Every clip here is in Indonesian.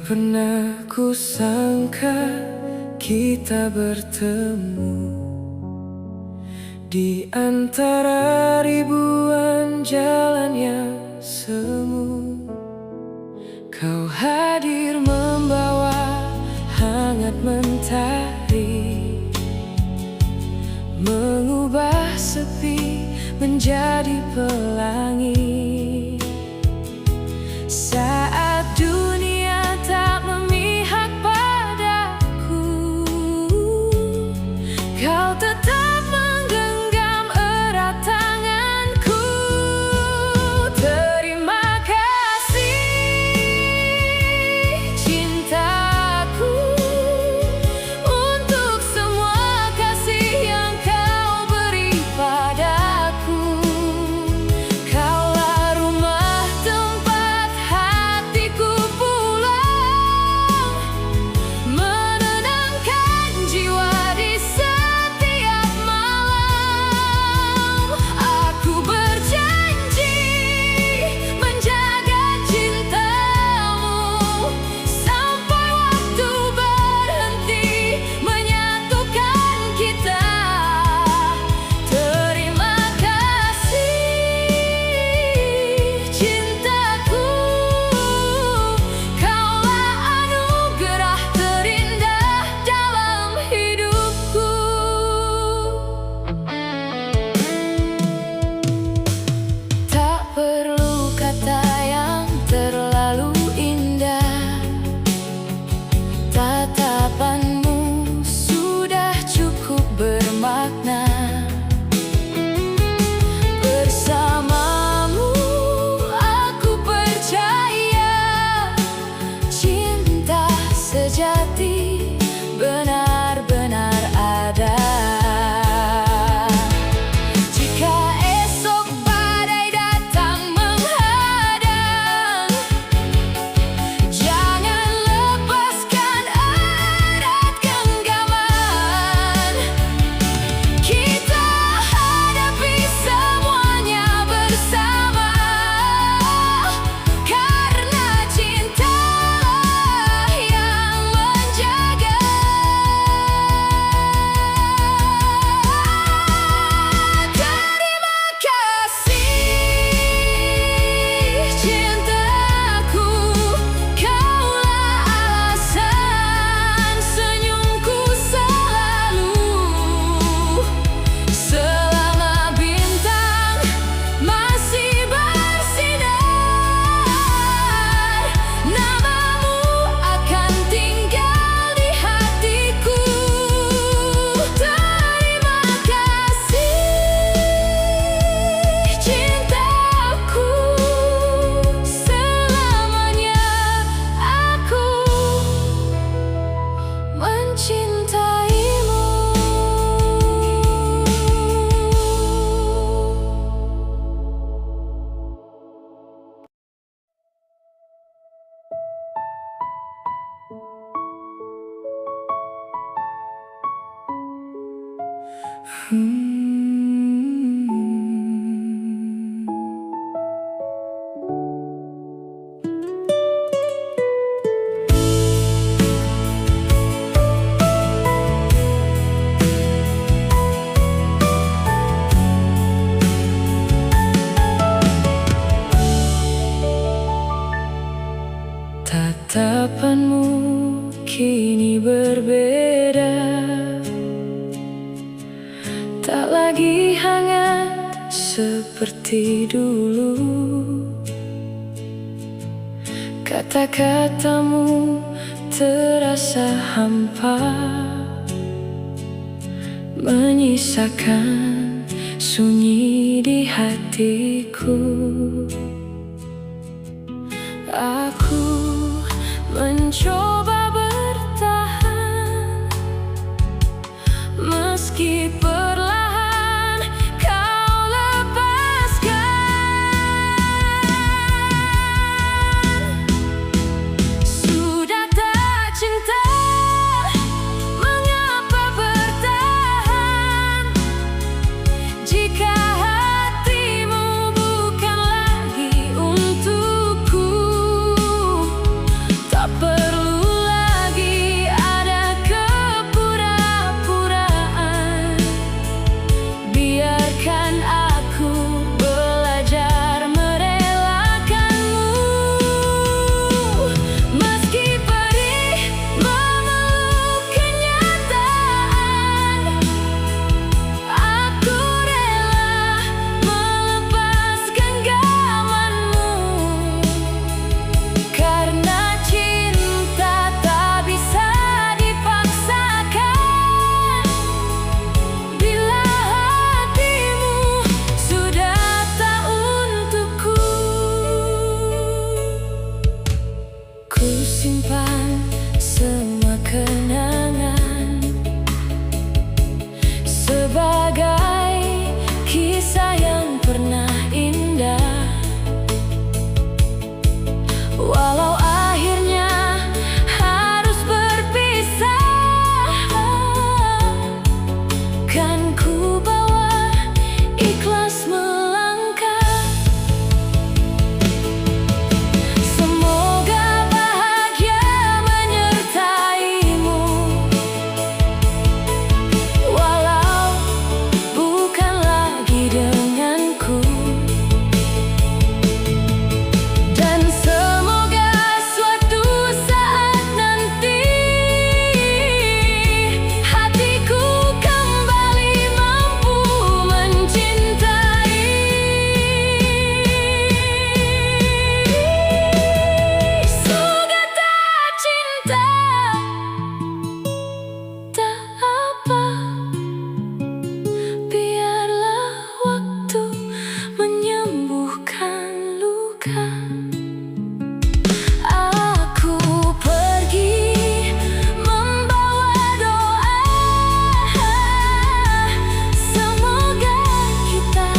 pernah ku sangka kita bertemu di antara ribuan jalan yang semu. Kau hadir membawa hangat mentari, mengubah sepi menjadi pelangi. Saat dunia tak memihak padaku, kau tetap menggenggam erat tanganku. Terima kasih cintaku untuk semua kasih yang kau beri padaku. Kaulah rumah tempat hatiku pulang, menenangkan jiwa di setiap malam. Aku berjanji menjaga cintamu sampai waktu berhenti menyatukan kita. Terima kasih cintaku, kaulah anugerah terindah dalam hidupku. Tak perlu kata yang terlalu indah, tatapanmu sudah cukup bermakna. Bersamamu aku percaya cinta sejati benar-benar ada. Jika esok badai datang menghadang, jangan lepaskan erat genggaman. Kita hadapi semuanya bersama, karena cintalah yang menjaga. Terima kasih cintaku, kaulah alasan senyumku selalu. Selama bintang masih bersinar, namamu akan tinggal di hatiku. Terima kasih cintaku, selamanya aku mencintaimu. Tatapanmu kini berbeda, tak lagi hangat seperti dulu. Kata-katamu terasa hampa, menyisakan sunyi di hatiku. Aku mencoba bertahan, meski perlahan kau lepaskan. Sudah tak cinta, mengapa bertahan jika hatimu bukan lagi untukku? Tak perlu simpan semua kenangan sebagai kisah yang pernah indah. Walau akhirnya harus berpisah, kan ku bawa ikhlas melangkah. Semoga bahagia menyertaimu, walau bukan lagi denganku. Dan semoga suatu saat nanti hatiku kembali mampu mencintai. Semoga tak cinta, tak apa, biarlah waktu menyembuhkan luka. Aku pergi membawa doa, semoga kita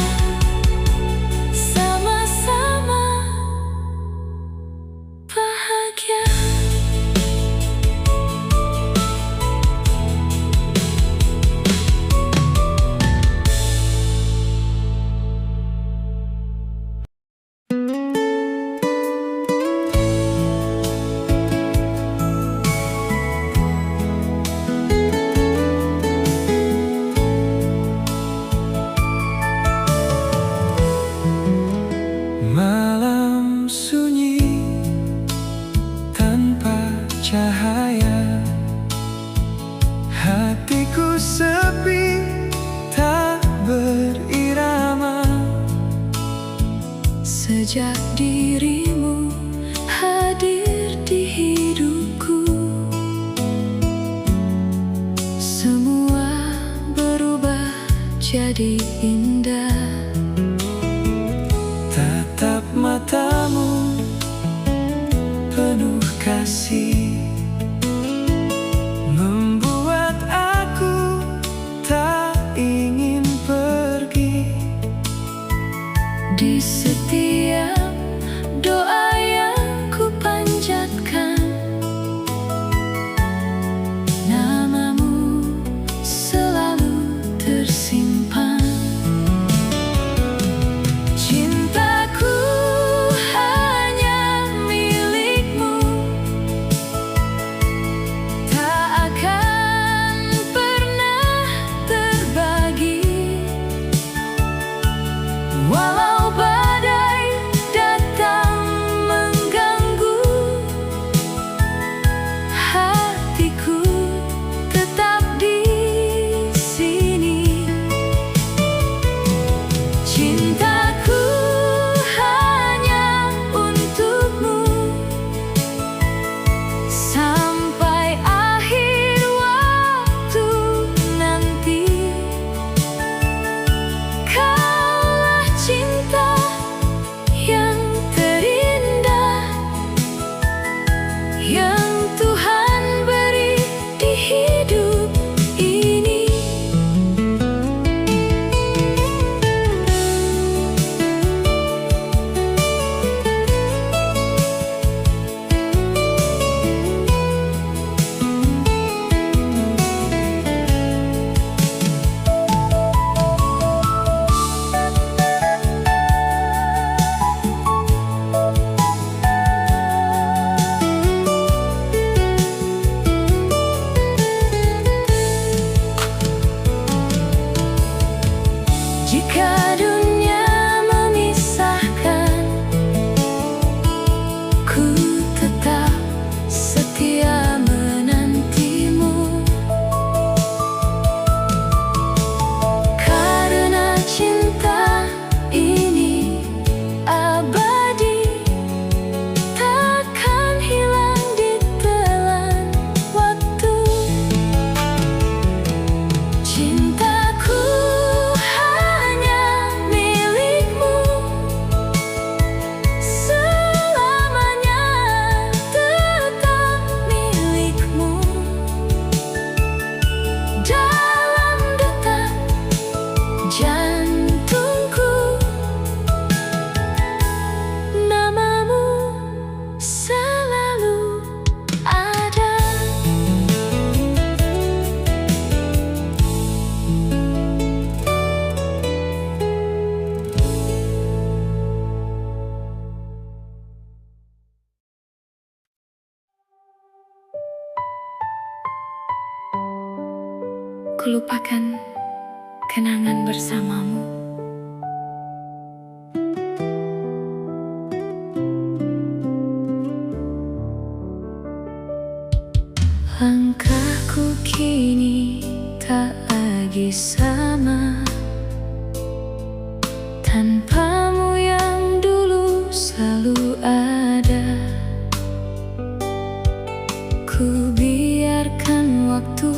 sama-sama bahagia. Malam sunyi tanpa cahaya, hatiku sepi tak berirama. Sejak dirimu hadir di hidupku, semua berubah jadi indah. Tatap matamu penuh kasih, membuat aku tak ingin pergi. Di setiap doa yang ku panjatkan, namamu selalu tersimpan. Cintaku hanya milikmu, tak akan pernah terbagi. Walau badai datang mengganggu, hatiku tetap di sini. Cintaku hanya untukmu, sampai akhir waktu nanti. Kaulah cinta yang terindah yang Tuhan beri di hidup ini. Jika dunia memisahkan, ku tetap setia menantimu. Karena cinta ini abadi, takkan hilang ditelan waktu. Cintaku hanya milikmu selamanya. lupakan kenangan bersamamu. Langkahku kini tak lagi sama, tanpamu yang dulu selalu ada. Ku biarkan waktu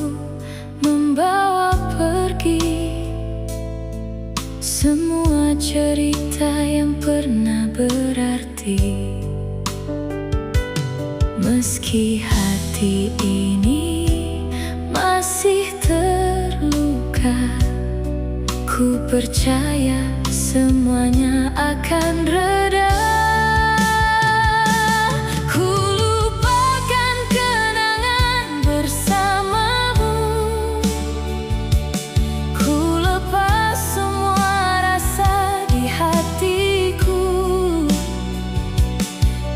membawa pergi semua cerita yang pernah berarti. Meski hati ini masih terluka, ku percaya semuanya akan reda. Ku lupakan kenangan bersamamu, ku lepas semua rasa di hatiku.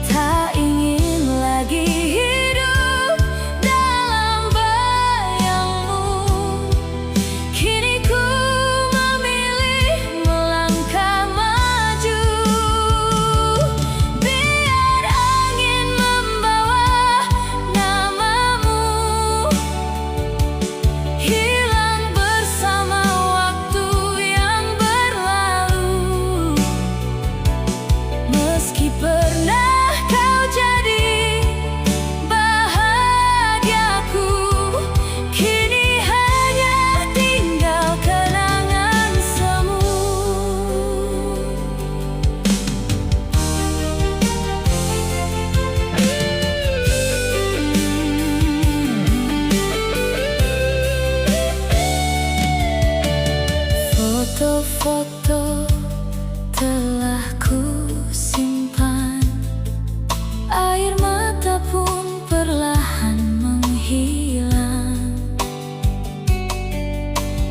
Tak ingin lagi hidup dalam bayangmu. Kini ku memilih melangkah maju. Biar angin membawa namamu hilang bersama waktu yang berlalu. Meski pernah kau jadi bahagiaku, kini hanya tinggal kenangan semu. Foto-foto telah ku simpan, air mata pun perlahan menghilang.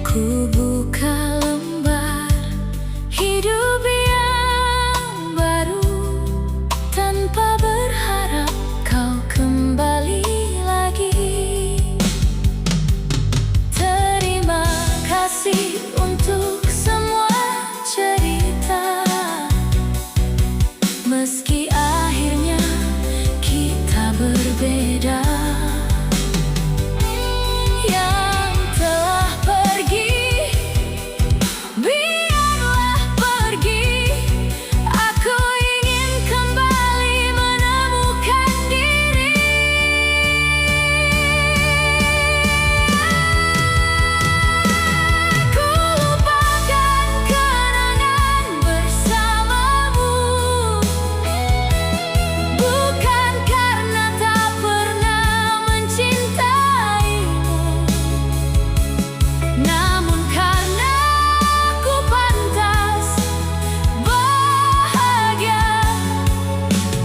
Ku buka lembar hidup yang baru, tanpa berharap kau kembali lagi. Terima kasih untuk semua cerita, meski akhirnya kita berbeda. Yang telah pergi, biarlah pergi. Aku ingin kembali menemukan diri. Ku lupakan kenangan bersamamu, bukan karena tak pernah mencintaimu, namun karena aku pantas bahagia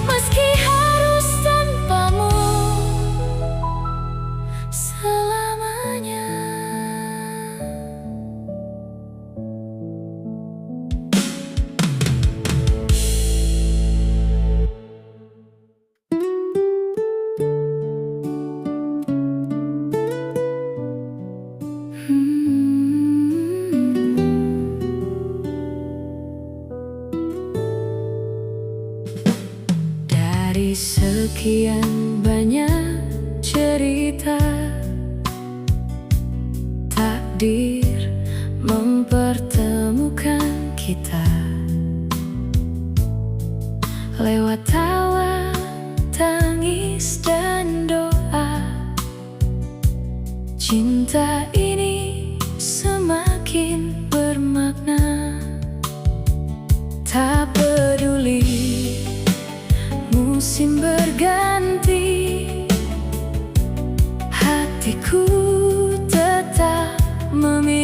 meski harus tanpamu selamanya. Dari sekian banyak cerita, takdir mempertemukan kita. Lewat tawa, tangis, dan doa, cinta ini semakin bermakna. Tak peduli musim berganti, hatiku tetap memilih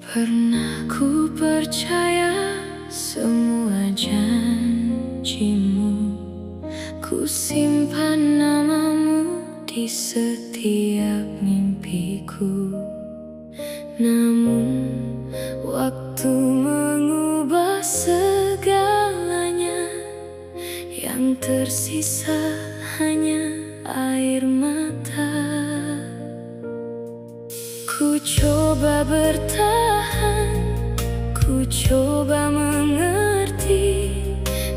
Pernah ku percaya semua janjimu, ku simpan namamu di setiap mimpiku. Namun waktu mengubah segalanya, yang tersisa hanya air mata. Ku coba bertahan, ku coba mengerti,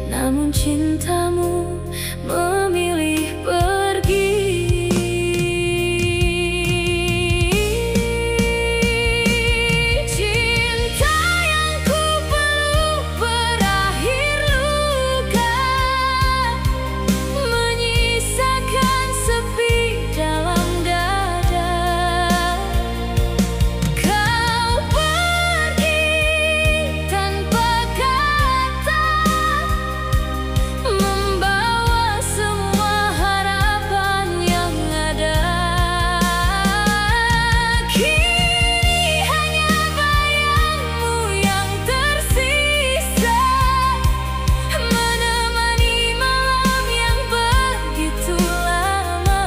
namun cintamu memilih pergi. Cinta yang ku peluk berakhir luka, menyisakan sepi dalam dada. Kau pergi tanpa kata, membawa semua harapan yang ada. Kini hanya bayangmu yang tersisa, menemani malam yang begitu lama.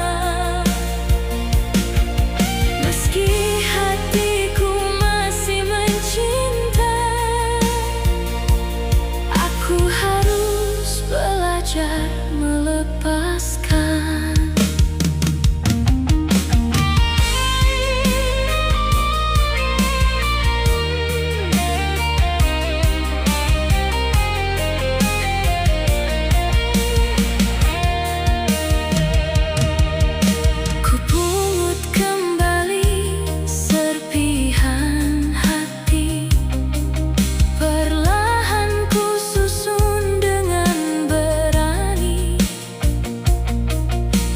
Meski hatiku masih mencinta, aku harus belajar melepaskan. Ku pungut kembali serpihan hati, perlahan ku susun dengan berani.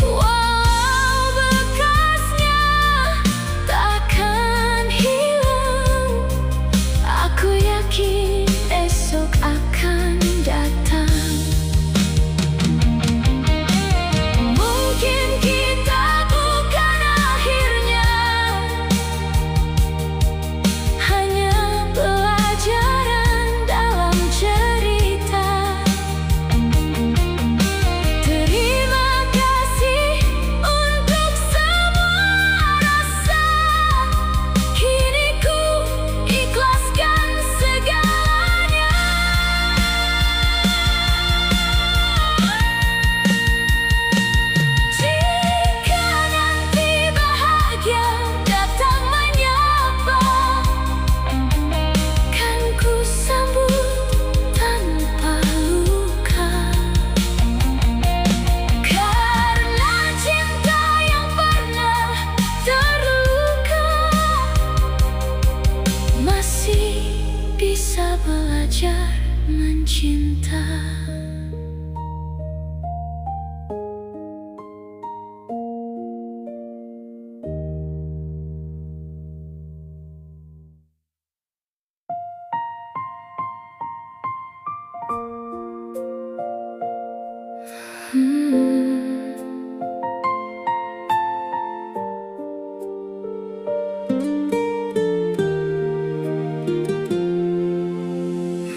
Walau bekasnya takkan hilang, aku yakin esok akan datang. Mungkin kita bukan akhirnya, hanya pelajaran dalam cerita. Terima kasih untuk semua rasa, kini ku ikhlaskan segalanya. Jika nanti bahagia datang menyapa, kan ku sambut tanpa luka. Karena cinta yang pernah terluka masih bisa belajar mencinta.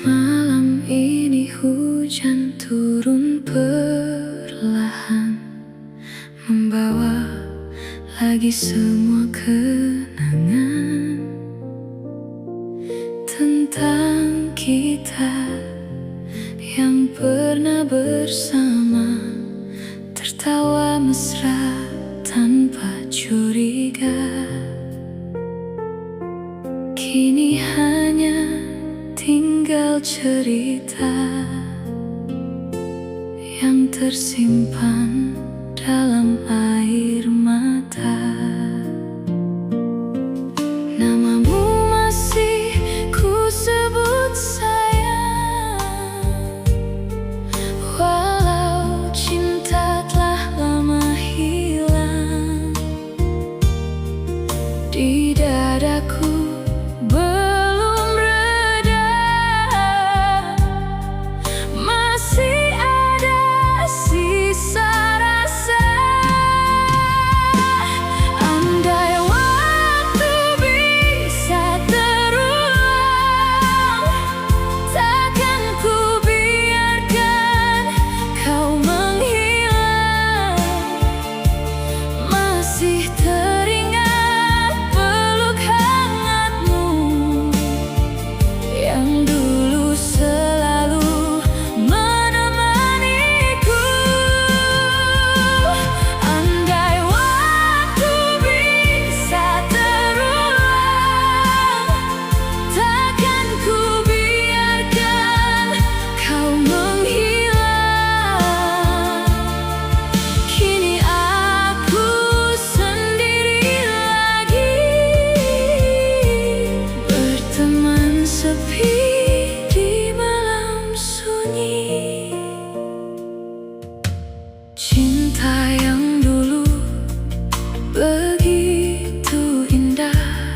Malam ini hujan turun perlahan, membawa lagi semua kenangan tentang kita yang pernah bersama, tertawa mesra tanpa curiga. Kini hanya tinggal cerita yang tersimpan dalam air mata. Namamu masih ku sebut sayang, walau cinta telah lama hilang. Di dadaku belum reda, masih ada sisa rasa. sepi di malam sunyi. Cinta yang dulu begitu indah,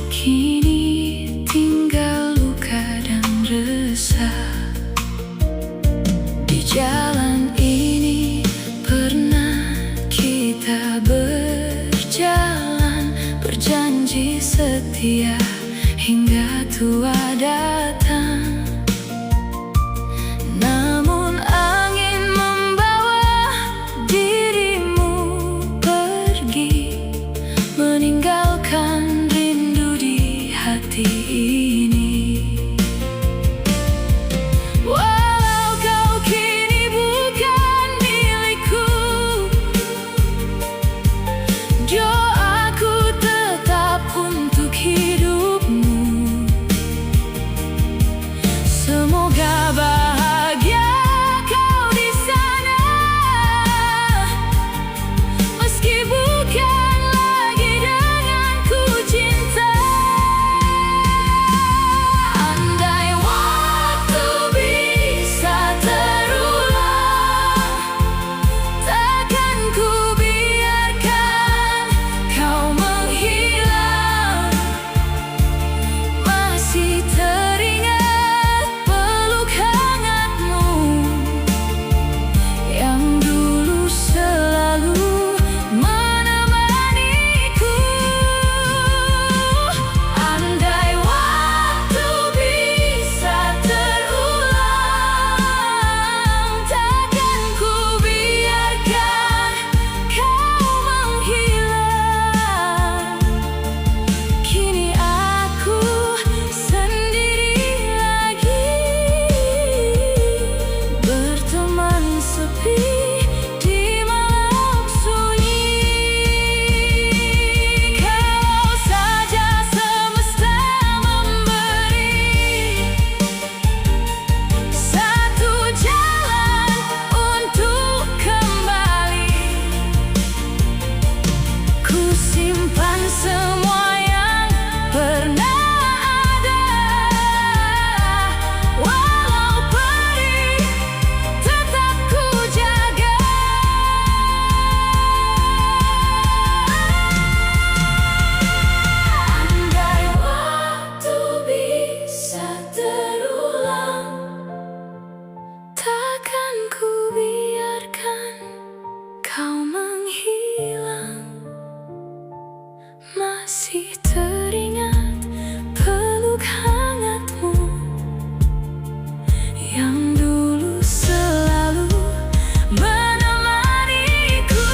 kini tinggal luka dan resah. Di jalan ini pernah kita berjalan, berjanji setia hingga tua datang. Namun angin membawa dirimu pergi, meninggalkan rindu di hati ini. Walau kau kini bukan milikku, doaku tetap untuk hidupmu. Semoga bahagia kau di sana, meski bukan lagi denganku cinta. Andai waktu bisa terulang, takkan ku biarkan kau menghilang. Masih teringat peluk hangatmu yang dulu selalu menemaniku. Andai waktu bisa terulang, takkan ku biarkan kau menghilang. Kini aku sendiri lagi, berteman sepi di malam sunyi. Kalau saja semesta memberi satu jalan untuk kembali, ku simpan semua yang pernah ada. Walau perih, tetap ku jaga. Andai waktu bisa terulang, takkan ku biarkan kau menghilang. Masih teringat peluk hangatmu yang dulu selalu menemaniku.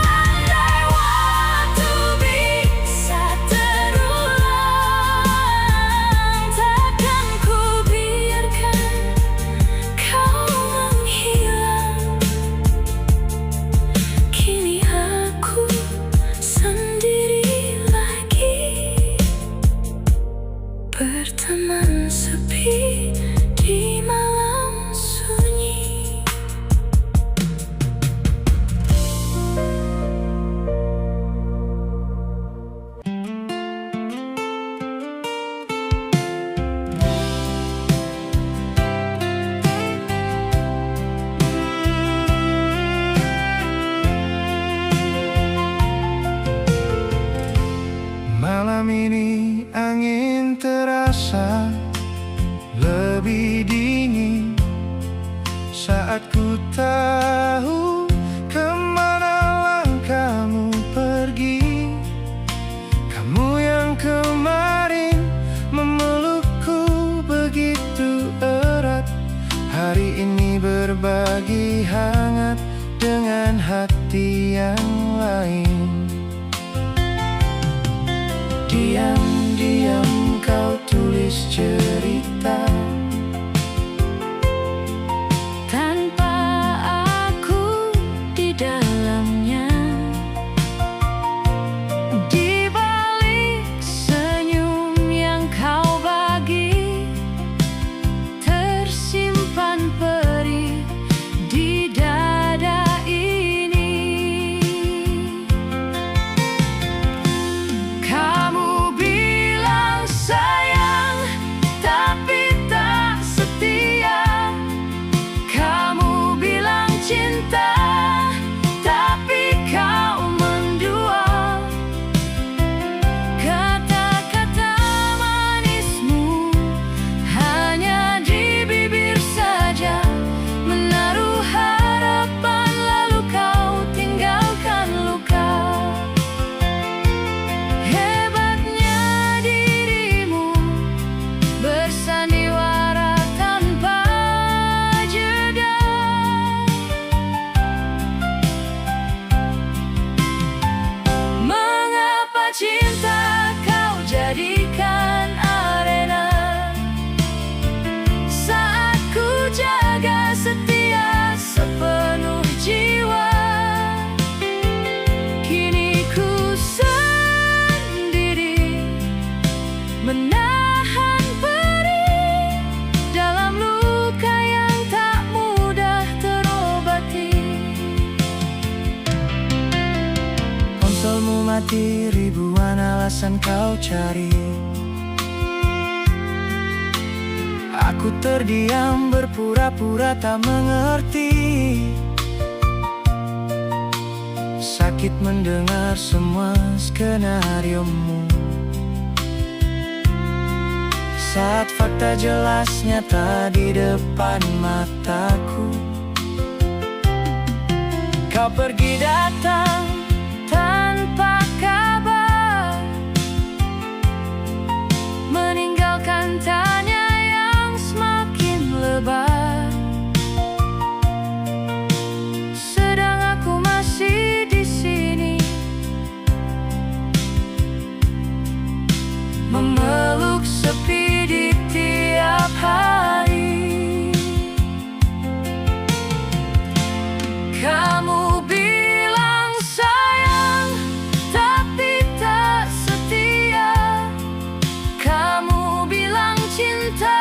Andai waktu bisa terulang, takkan ku biarkan kau menghilang. Kini aku sendiri lagi, berteman sepi di malam sunyi. Malam ini angin terasa lebih dingin saat ku tahu kemana langkahmu pergi. Kamu yang kemarin memelukku begitu erat, hari ini berbagi hangat dengan hati yang lain. Diam-diam kau tulis cerita Tanpa aku di dalamnya, di balik senyum yang kau bagi, tersimpan perih di dada ini. Kamu bilang cari. Aku terdiam berpura-pura tak mengerti. Sakit mendengar semua skenariomu, saat fakta jelas nyata di depan mataku. Kau pergi datang tanpa kabar, meninggalkan tanya yang semakin lebar. Sedang aku masih di sini, memeluk sepi di tiap hari. Kamu bilang sayang, tapi tak setia. Kamu bilang cinta,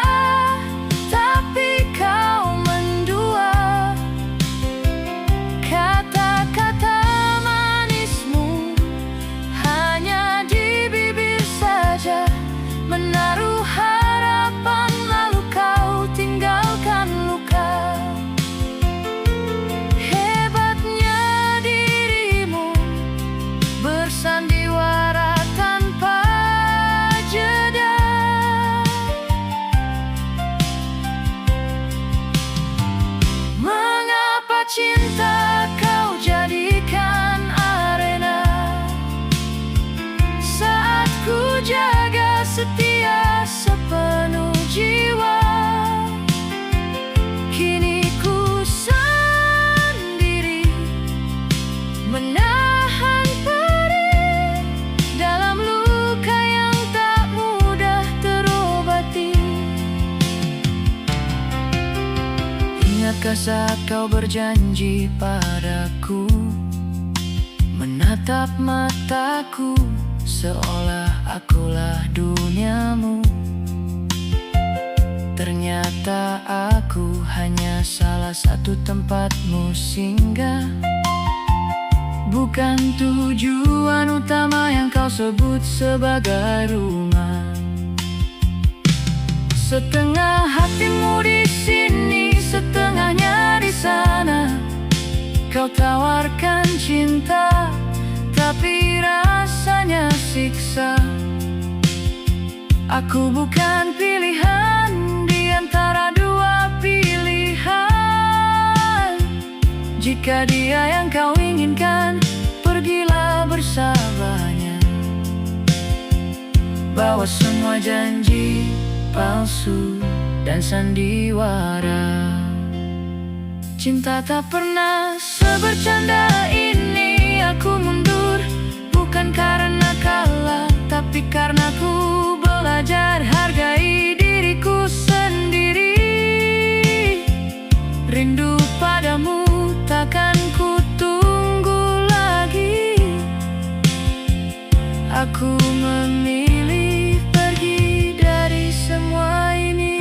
tapi kau mendua. Kata-kata manismu hanya di bibir saja, menaruh harapan lalu kau tinggalkan luka. Hebatnya dirimu bersandiwara tanpa jeda. Mengapa cinta kau jadikan arena saat ku jaga setia sepenuh jiwa? Kini ku sendiri menahan perih dalam luka yang tak mudah terobati. Ingatkah saat kau berjanji padaku, menatap mataku seolah akulah duniamu? Ternyata aku hanya salah satu tempatmu singgah, bukan tujuan utama yang kau sebut sebagai rumah. Setengah hatimu di sini, setengahnya di sana. Kau tawarkan cinta, tapi rasanya siksa. Aku bukan pilihan di antara dua pilihan. Jika dia yang kau inginkan, pergilah bersamanya. Bawa semua janji palsu dan sandiwara. Cinta tak pernah sebercanda ini. Aku mundur bukan karena kalah, tapi karena ku belajar hargai diriku sendiri. Rindu padamu takkan ku tunggu lagi. Aku memilih pergi dari semua ini.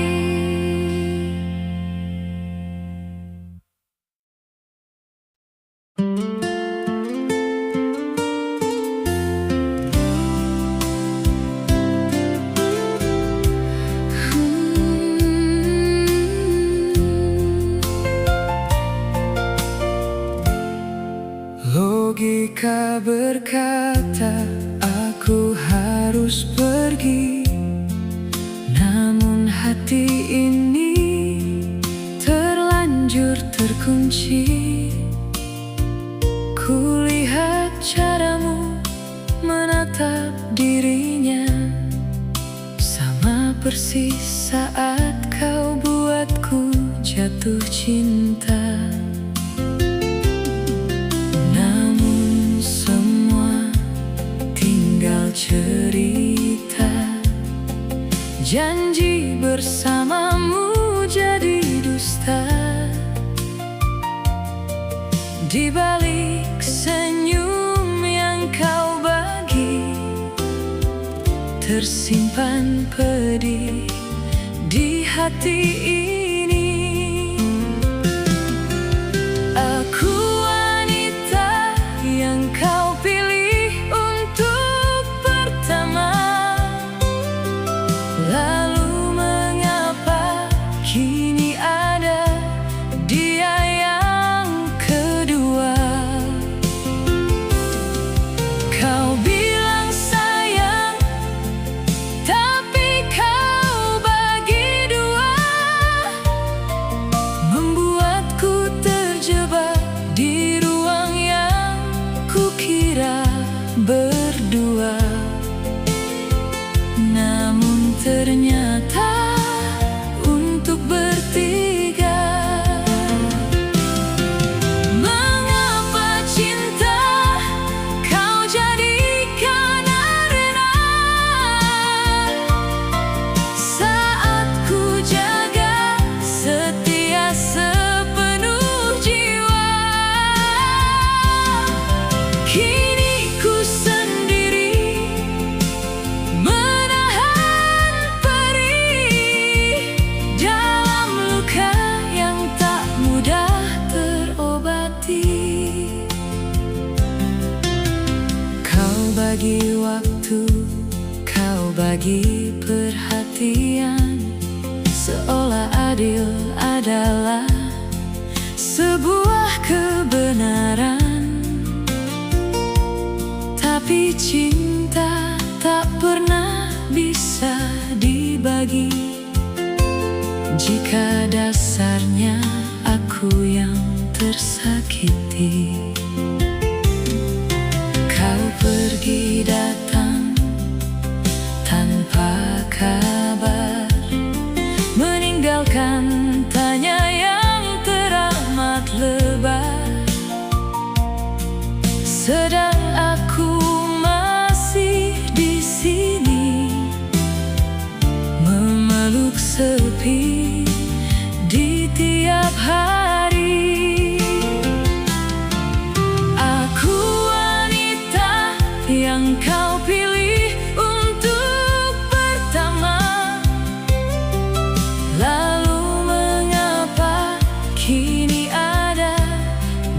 Logika berkata aku harus pergi, namun hati ini terlanjur terkunci. Kulihat caramu menatap dirinya, sama persis saat kau buatku jatuh cinta. Cerita janji bersamamu jadi dusta. Di balik senyum yang kau bagi, tersimpan pedih di hati ini. Aku wanita yang kau pilih untuk pertama, berbagi perhatian, seolah adil adalah sebuah kebenaran. Tapi cinta tak pernah bisa dibagi jika dasarnya aku yang tersakiti. Kau pergi datang tanpa kabar, meninggalkan tanya yang teramat lebar. Sedang aku masih di sini, memeluk sepi di tiap hari. Aku wanita yang kau pilih untuk pertama. Lalu mengapa kini ada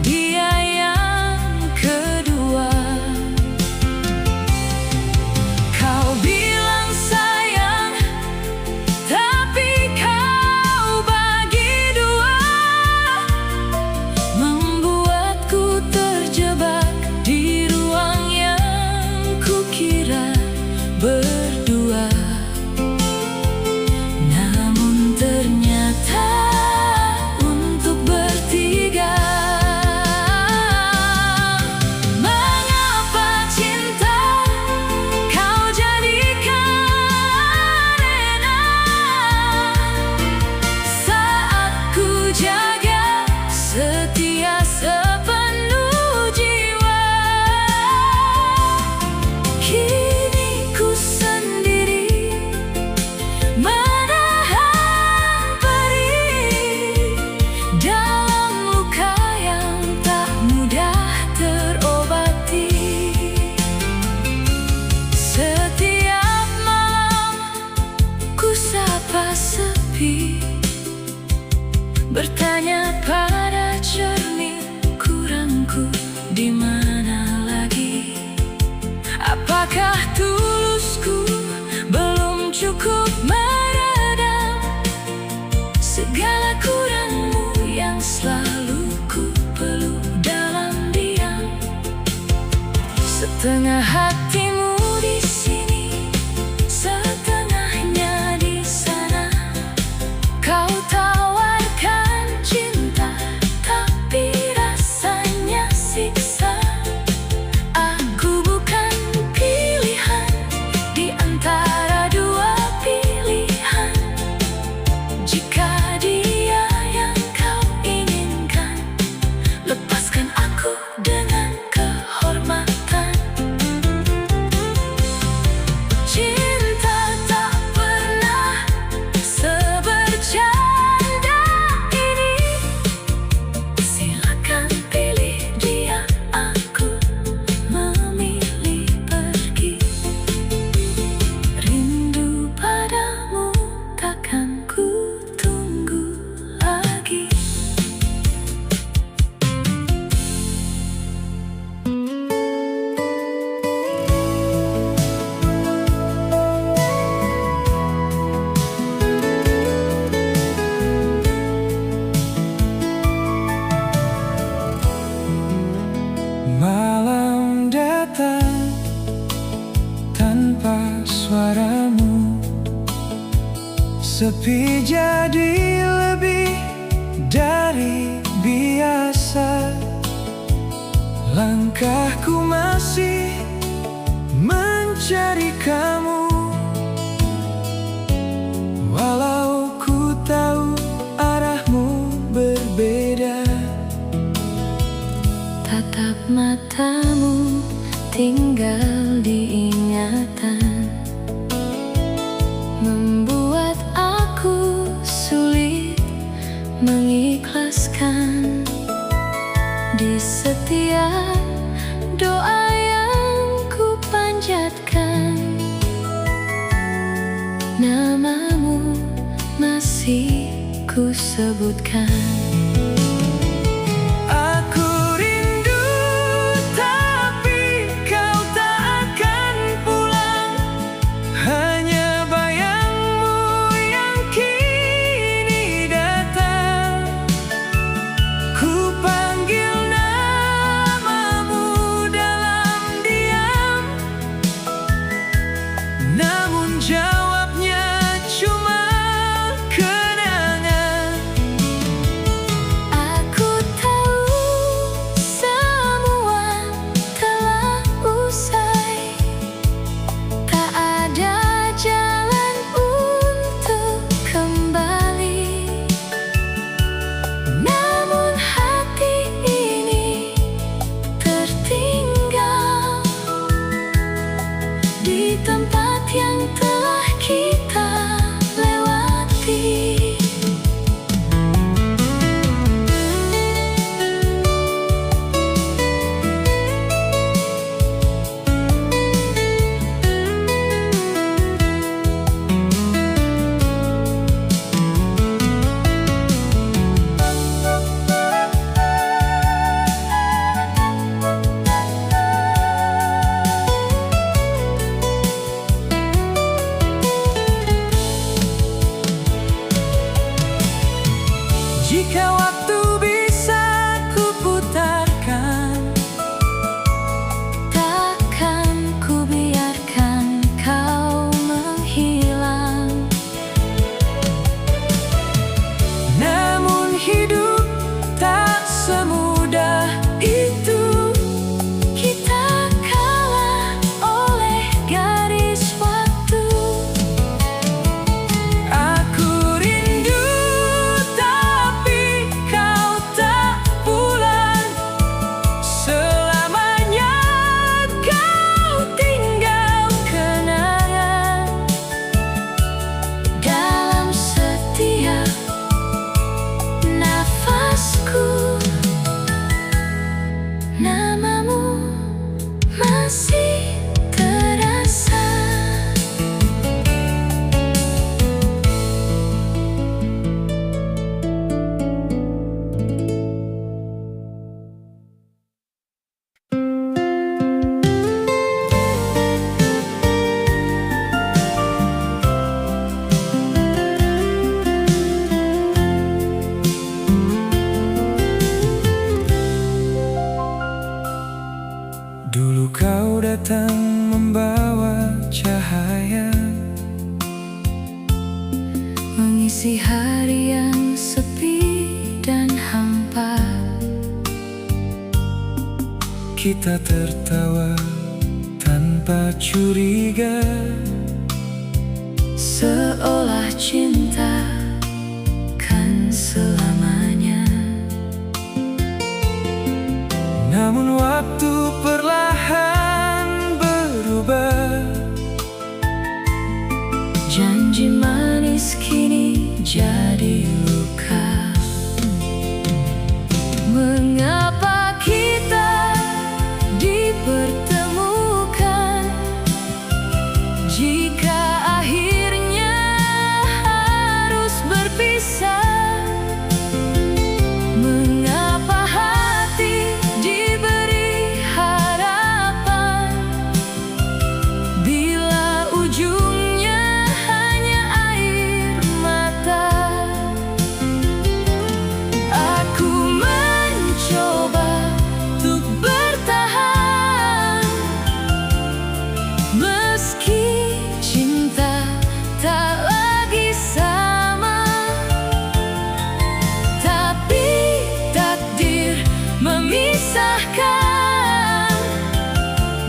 dia yang kedua? Kau bilang sayang, tapi kau bagi dua, membuatku terjebak di ruang yang kukira berdua. Namun ternyata untuk bertiga. Mengapa cinta kau jadikan enak saat ku jaga setia sepenuh jiwa? Kini ku sendiri menahan perih dalam luka yang tak mudah terobati. Setiap malam ku sapa sepi, bertanya pada cermin kurangku di mana lagi. Apakah tulusku belum cukup meredam segala kurangmu yang selalu ku peluk dalam diam? Setengah hatimu di sini, setengahnya di sana. Kau tawarkan cinta, tapi rasanya siksa. Aku bukan pilihan di antara dua pilihan. Jika dia yang kau inginkan, lepaskan aku dengan kehormatan. Cinta tak pernah sebercanda ini. Silakan pilih dia, aku memilih pergi. Rindu padamu takkan ku tunggu lagi. Malam datang tanpa suaramu, sepi jadi lebih dari biasa. Langkahku masih mencari kamu, walau ku tahu arahmu berbeda. Tatap matamu tinggal di ingatan, membuat aku sulit mengikhlaskan. Di setiap doa yang ku panjatkan, namamu masih ku sebutkan. Aku rindu, tapi kau tak akan pulang. Hanya Mengisi hari yang sepi dan hampa, kita tertawa tanpa curiga, seolah cinta kan selamanya. Namun waktu perlahan berubah, janji manis kini jadi luka. Mengapa kita dipertemukan jika akhirnya harus berpisah? Mengapa hati diberi harapan bila ujungnya hanya air mata? Aku mencoba untuk bertahan, meski cinta tak lagi sama. Tapi takdir memisahkan,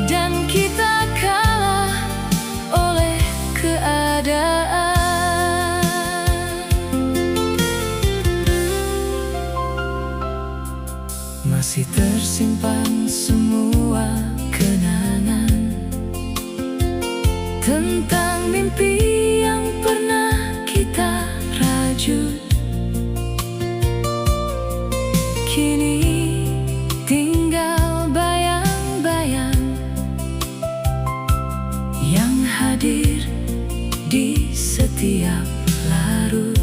dan kita kalah oleh keadaan. masih Tersimpan semua kenangan tentang mimpi yang pernah kita rajut. Kini tinggal bayang-bayang yang hadir di setiap larut.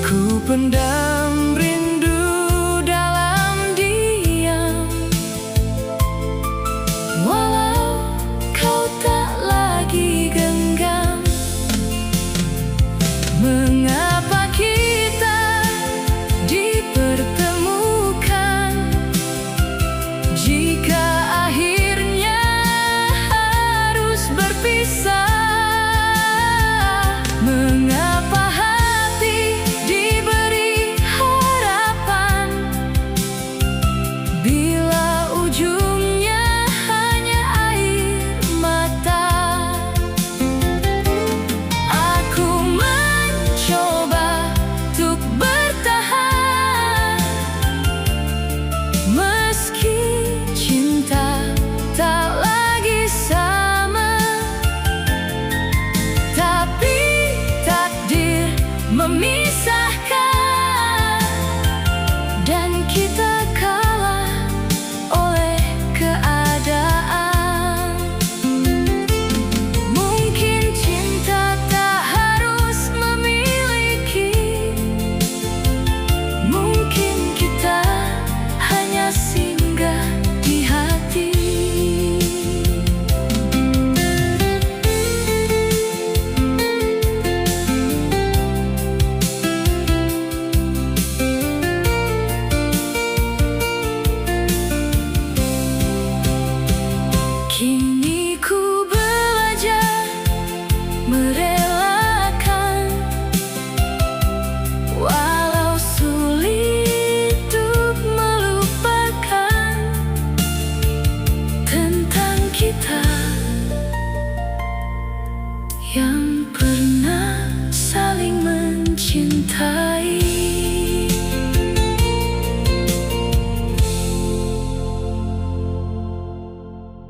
ku pendam rindu Dalam diam, walau kau tak lagi genggam. Mengapa kita dipertemukan jika akhirnya harus berpisah? Mengapa hati diberi harapan bila ujungnya hanya air mata? Aku mencoba untuk bertahan, meski cinta tak lagi sama. Tapi takdir memisahkan, dan kita kalah oleh keadaan. Mungkin cinta tak harus memiliki, mungkin kita hanya singgah di hati. Kini ku belajar merelakan, walau sulit untuk melupakan tentang kita yang